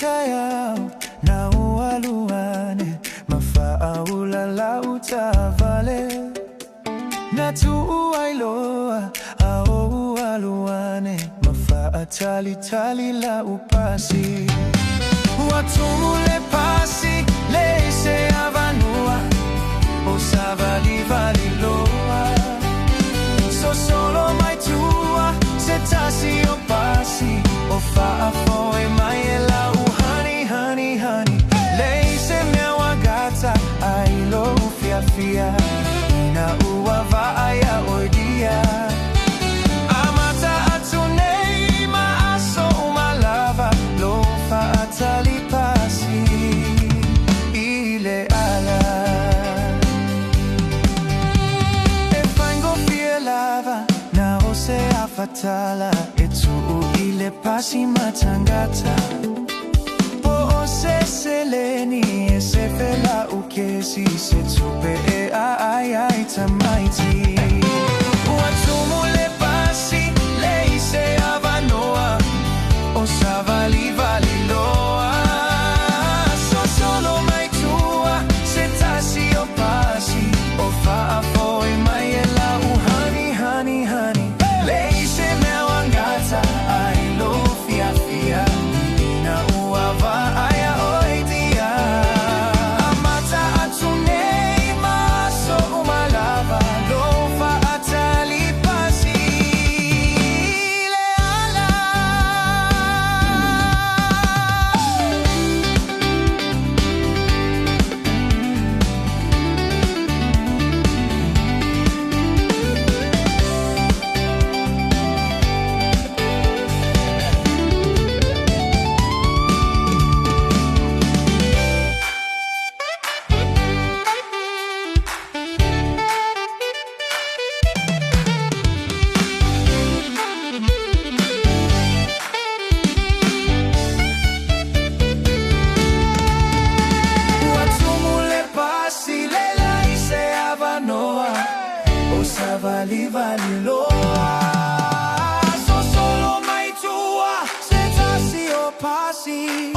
tayaw na ualuane mafaaula la utavale na tuuay loa ao ualuane mafaatali tali la upasi watumule pasi leise avanua o savali vali loa so solo mai tua se tasi o pasi o fa foi mai ela u honey honey honey leise mewa gata ai lo fia fia na uava aya oidia amata atunei ma aso uma lava lo fa atali pasi ile ala e fango fia lava na ose afatala etu ile pasi matangata po ose seleni se fela ukesi se tupe e ai tamaiti watumule pasi leise avanoa o savali vali loa so solo mai tua se tasi o pasi o fa foi mai ela u honey honey honey leise mewangata ai lo fia fia na uava aya oidia amata atunei maso umalava lo fa atali pasi le ala Savali vali loa so solo mai tua se tasi o pasi